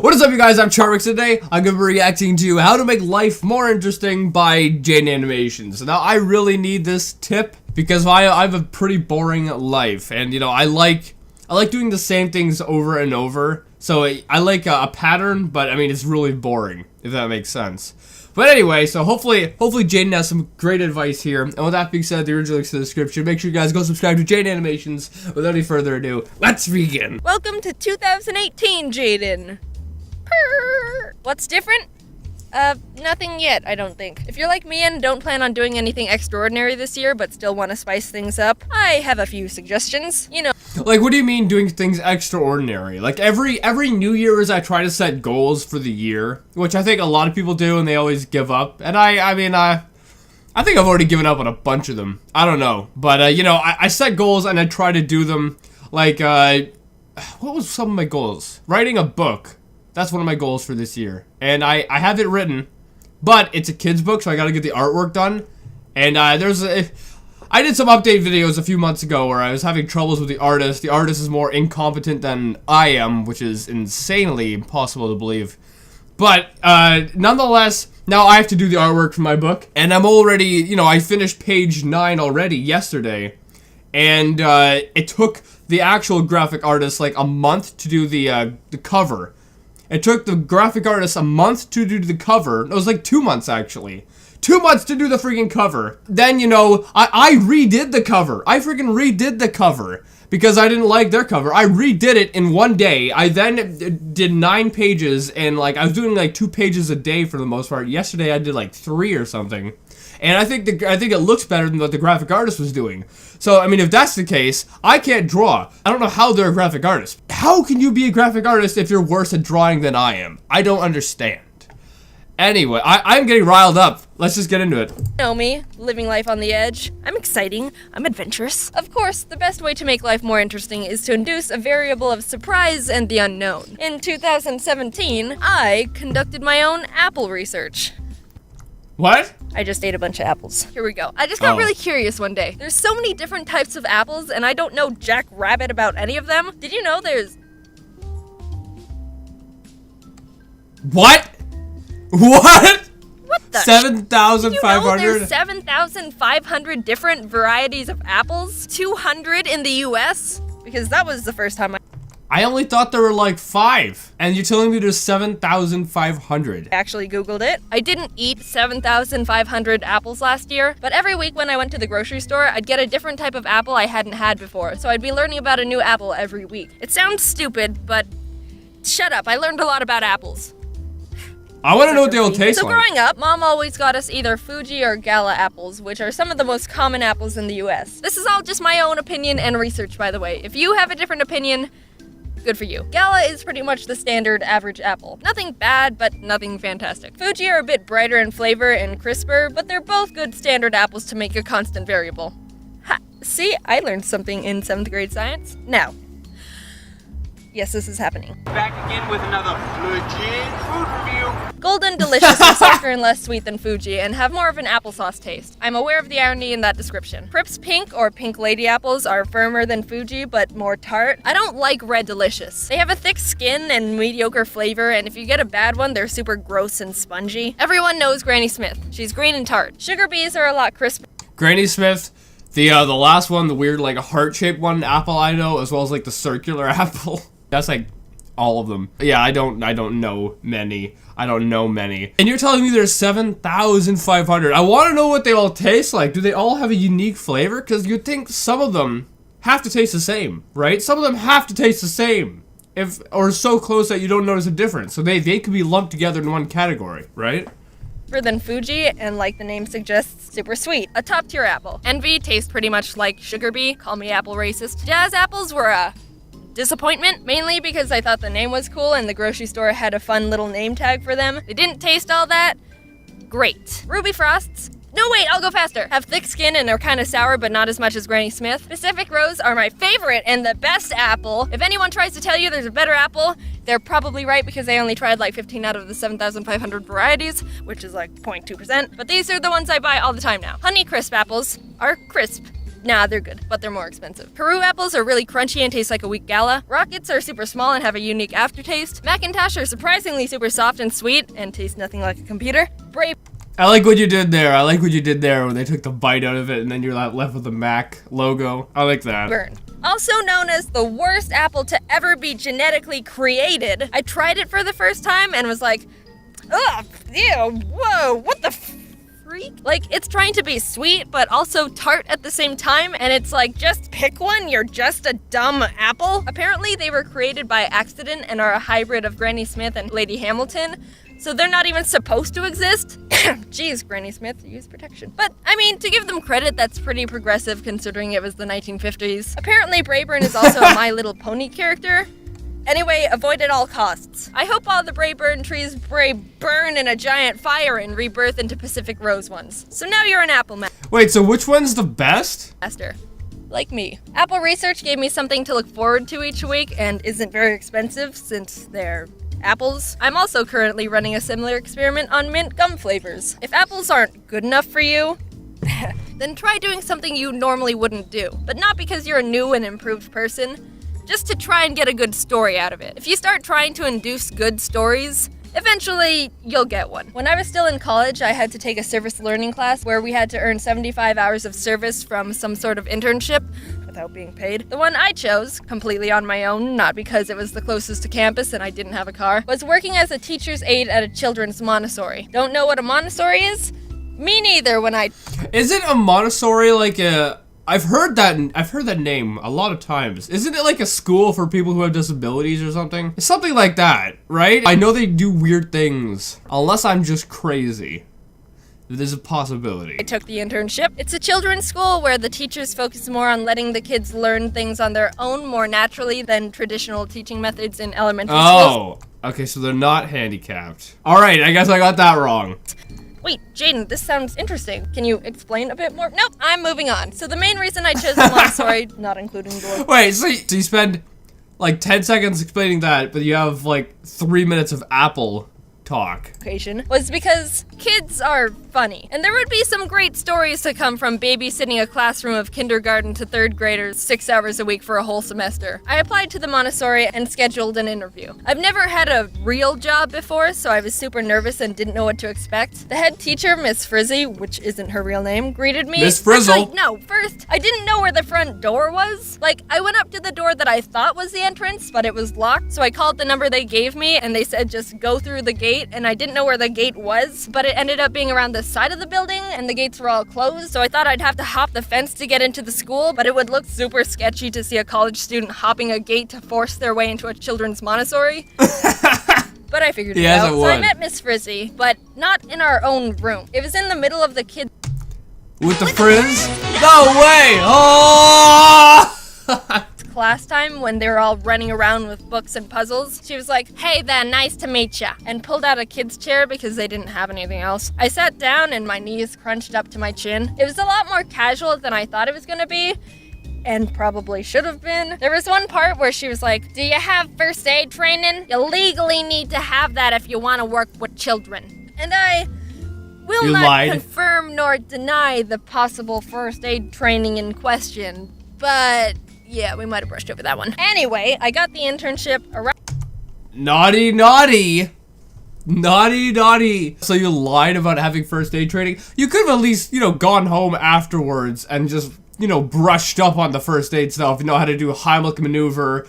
What is up, you guys? I'm Charmx. Today I'm going to be reacting to how to make life more interesting by Jaden Animations. Now, I really need this tip because I have a pretty boring life, and I like doing the same things over and over. So I like a pattern, but I mean it's really boring, if that makes sense. But anyway, so hopefully Jaden has some great advice here. And with that being said, the original link's in the description. Make sure you guys go subscribe to Jaden Animations. Without any further ado, let's begin. Welcome to 2018, Jaden. What's different? Nothing yet, I don't think. If you're like me and don't plan on doing anything extraordinary this year, but still want to spice things up, I have a few suggestions. Like, what do you mean doing things extraordinary? Like, every New Year's I try to set goals for the year, which I think a lot of people do, and they always give up. And I think I've already given up on a bunch of them. I don't know. But, I set goals and I try to do them, like, what was some of my goals? Writing a book. That's one of my goals for this year. And I have it written, but it's a kid's book, so I gotta get the artwork done. And I did some update videos a few months ago where I was having troubles with the artist. The artist is more incompetent than I am, which is insanely impossible to believe. But, nonetheless, now I have to do the artwork for my book. And I'm already, I finished page 9 already yesterday. And, it took the actual graphic artist like a month to do the cover. It took the graphic artist a month to do the cover. It was like 2 months, actually. 2 months to do the freaking cover. Then, I redid the cover. I freaking redid the cover because I didn't like their cover. I redid it in one day. I then did 9 pages, and I was doing like 2 pages a day for the most part. Yesterday I did like 3 or something. And I think it looks better than what the graphic artist was doing. So, I mean, if that's the case, I can't draw. I don't know how they're a graphic artist. How can you be a graphic artist if you're worse at drawing than I am? I don't understand. Anyway, I'm getting riled up. Let's just get into it. Know me, living life on the edge. I'm exciting. I'm adventurous. Of course, the best way to make life more interesting is to induce a variable of surprise and the unknown. In 2017, I conducted my own apple research. What? I just ate a bunch of apples. Here we go. I just got really curious one day. There's so many different types of apples, and I don't know jack rabbit about any of them. Did you know there's... What? What? What the? 7,500? You know there's 7,500 different varieties of apples? 200 in the US? Because that was the first time I only thought there were like 5, and you're telling me there's 7,500. I actually Googled it. I didn't eat 7,500 apples last year, but every week when I went to the grocery store, I'd get a different type of apple I hadn't had before, so I'd be learning about a new apple every week. It sounds stupid, but shut up, I learned a lot about apples. I want to know what they all taste like. So growing up, Mom always got us either Fuji or Gala apples, which are some of the most common apples in the US. This is all just my own opinion and research, by the way. If you have a different opinion, good for you. Gala is pretty much the standard average apple. Nothing bad, but nothing fantastic. Fuji are a bit brighter in flavor and crisper, but they're both good standard apples to make a constant variable. Ha! See, I learned something in 7th grade science. Now, yes, this is happening. Back again with another legit food review. Golden Delicious are softer and less sweet than Fuji and have more of an applesauce taste. I'm aware of the irony in that description. Prip's Pink or Pink Lady apples are firmer than Fuji but more tart. I don't like Red Delicious. They have a thick skin and mediocre flavor, and if you get a bad one, they're super gross and spongy. Everyone knows Granny Smith. She's green and tart. Sugar Bees are a lot crisper. Granny Smith, the last one, the weird like heart-shaped one apple I know, as well as like the circular apple. That's like all of them. Yeah, I don't know many. I don't know many. And you're telling me there's 7,500. I want to know what they all taste like. Do they all have a unique flavor? Because you'd think some of them have to taste the same, right? Some of them have to taste the same. Or so close that you don't notice a difference. So they could be lumped together in one category, right? Than Fuji, and like the name suggests, super sweet. A top tier apple. Envy tastes pretty much like Sugar Bee. Call me apple racist. Jazz apples were a disappointment, mainly because I thought the name was cool and the grocery store had a fun little name tag for them. They didn't taste all that great. Ruby Frosts. No, wait, I'll go faster. Have thick skin and are kind of sour, but not as much as Granny Smith. Pacific Rose are my favorite and the best apple. If anyone tries to tell you there's a better apple, they're probably right because they only tried like 15 out of the 7,500 varieties, which is like 0.2%. But these are the ones I buy all the time now. Honey Crisp apples are crisp. Nah, they're good, but they're more expensive. Peru apples are really crunchy and taste like a weak gala. Rockets are super small and have a unique aftertaste. Macintosh are surprisingly super soft and sweet and taste nothing like a computer. Brave. I like what you did there. I like what you did there when they took the bite out of it and then you're left with the Mac logo. I like that. Burn. Also known as the worst apple to ever be genetically created. I tried it for the first time and was like, ugh, ew, whoa, what the freak? Like, it's trying to be sweet, but also tart at the same time, and it's like, just pick one, you're just a dumb apple. Apparently, they were created by accident and are a hybrid of Granny Smith and Lady Hamilton, so they're not even supposed to exist. Jeez, Granny Smith, use protection. But, I mean, to give them credit, that's pretty progressive considering it was the 1950s. Apparently, Brayburn is also a My Little Pony character. Anyway, avoid at all costs. I hope all the Brayburn trees burn in a giant fire and rebirth into Pacific Rose ones. So now you're an apple Wait, so which one's the best? master. Like me. Apple Research gave me something to look forward to each week and isn't very expensive since they're apples. I'm also currently running a similar experiment on mint gum flavors. If apples aren't good enough for you, then try doing something you normally wouldn't do. But not because you're a new and improved person, just to try and get a good story out of it. If you start trying to induce good stories, eventually you'll get one. When I was still in college, I had to take a service learning class where we had to earn 75 hours of service from some sort of internship without being paid. The one I chose, completely on my own, not because it was the closest to campus and I didn't have a car, was working as a teacher's aide at a children's Montessori. Don't know what a Montessori is? Me neither when I... Isn't a Montessori like a... I've heard that name a lot of times. Isn't it like a school for people who have disabilities or something? It's something like that, right? I know they do weird things. Unless I'm just crazy. There's a possibility. I took the internship. It's a children's school where the teachers focus more on letting the kids learn things on their own more naturally than traditional teaching methods in elementary schools. Oh, okay, so they're not handicapped. Alright, I guess I got that wrong. Wait, Jaden, this sounds interesting. Can you explain a bit more? Nope, I'm moving on. So the main reason I chose Montessori, not including the... Wait, so you spend like 10 seconds explaining that, but you have like 3 minutes of apple talk. Was because kids are funny. And there would be some great stories to come from babysitting a classroom of kindergarten to third graders 6 hours a week for a whole semester. I applied to the Montessori and scheduled an interview. I've never had a real job before, so I was super nervous and didn't know what to expect. The head teacher, Miss Frizzy, which isn't her real name, greeted me. Miss Frizzle? Actually, no, first, I didn't know where the front door was. Like, I went up to the door that I thought was the entrance, but it was locked, so I called the number they gave me, and they said just go through the gate, and I didn't know where the gate was, but it ended up being around the side of the building, and the gates were all closed, so I thought I'd have to hop the fence to get into the school, but it would look super sketchy to see a college student hopping a gate to force their way into a children's Montessori. But I figured it out. So I met Miss Frizzy, but not in our own room. It was in the middle of the kids' With the frizz? No way! Oh! class time when they were all running around with books and puzzles. She was like, "Hey there, nice to meet ya," and pulled out a kid's chair because they didn't have anything else. I sat down and my knees crunched up to my chin. It was a lot more casual than I thought it was gonna be, and probably should have been. There was one part where she was like, "Do you have first aid training? You legally need to have that if you want to work with children." And I will not confirm nor deny the possible first aid training in question, but yeah, we might have brushed over that one. Anyway, I got the internship around... Naughty, naughty. Naughty, naughty. So you lied about having first aid training? You could have at least, gone home afterwards and just, brushed up on the first aid stuff. You know how to do a Heimlich maneuver,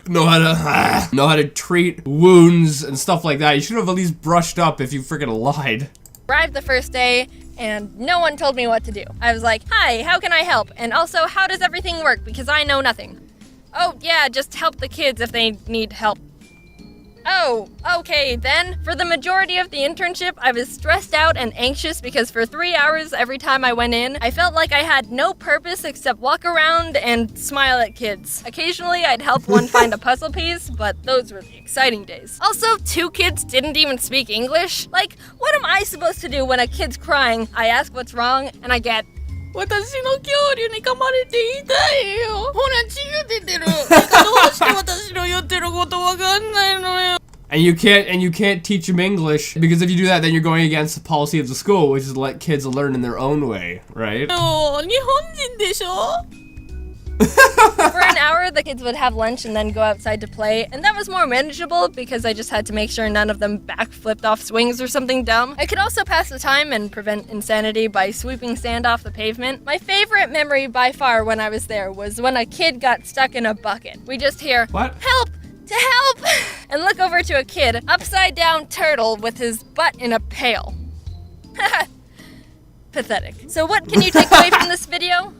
know how to treat wounds and stuff like that. You should have at least brushed up if you freaking lied. Arrived the first day, and no one told me what to do. I was like, "Hi, how can I help? And also, how does everything work? Because I know nothing." "Oh, yeah, just help the kids if they need help." Oh, okay then. For the majority of the internship, I was stressed out and anxious because for 3 hours every time I went in, I felt like I had no purpose except walk around and smile at kids. Occasionally, I'd help one find a puzzle piece, but those were the exciting days. Also, 2 kids didn't even speak English. Like, what am I supposed to do when a kid's crying? I ask what's wrong, and I get, "Watashi no kyoryu ni kamarete itai yo. Hora chiga dete ru. Ika dou shite watashi no yotteru koto wakannai no yo." And you can't teach them English, because if you do that, then you're going against the policy of the school, which is to let kids learn in their own way, right? For an hour, the kids would have lunch and then go outside to play, and that was more manageable because I just had to make sure none of them backflipped off swings or something dumb. I could also pass the time and prevent insanity by sweeping sand off the pavement. My favorite memory by far when I was there was when a kid got stuck in a bucket. We just hear, What? "Help! To help!" and look over to a kid, upside down turtle with his butt in a pail. Pathetic. So what can you take away from this video?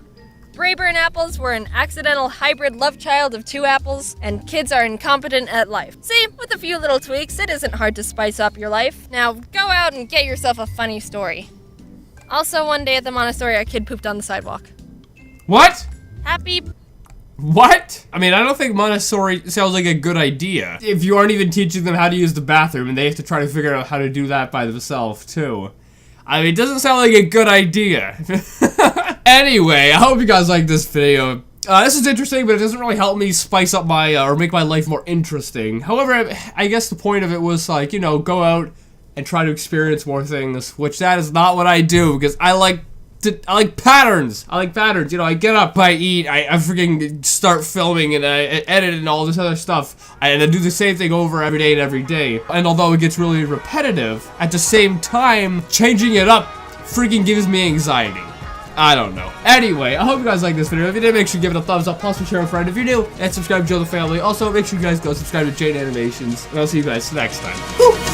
Brayburn apples were an accidental hybrid love child of two apples, and kids are incompetent at life. See, with a few little tweaks, it isn't hard to spice up your life. Now, go out and get yourself a funny story. Also, one day at the Montessori, a kid pooped on the sidewalk. What? Happy... What? I mean, I don't think Montessori sounds like a good idea. If you aren't even teaching them how to use the bathroom, and they have to try to figure out how to do that by themselves, too. I mean, it doesn't sound like a good idea. Anyway, I hope you guys like this video. This is interesting, but it doesn't really help me spice up my, or make my life more interesting. However, I guess the point of it was, like, you know, go out and try to experience more things, which that is not what I do, because I like patterns. I like patterns. You know, I get up, I eat, I freaking start filming, and I edit and all this other stuff. And I do the same thing over every day and every day. And although it gets really repetitive, at the same time, changing it up freaking gives me anxiety. I don't know. Anyway, I hope you guys like this video. If you did, make sure you give it a thumbs up, plus share with a friend if you're new, and subscribe to Joe the Family. Also, make sure you guys go subscribe to Jane Animations, and I'll see you guys next time. Woo!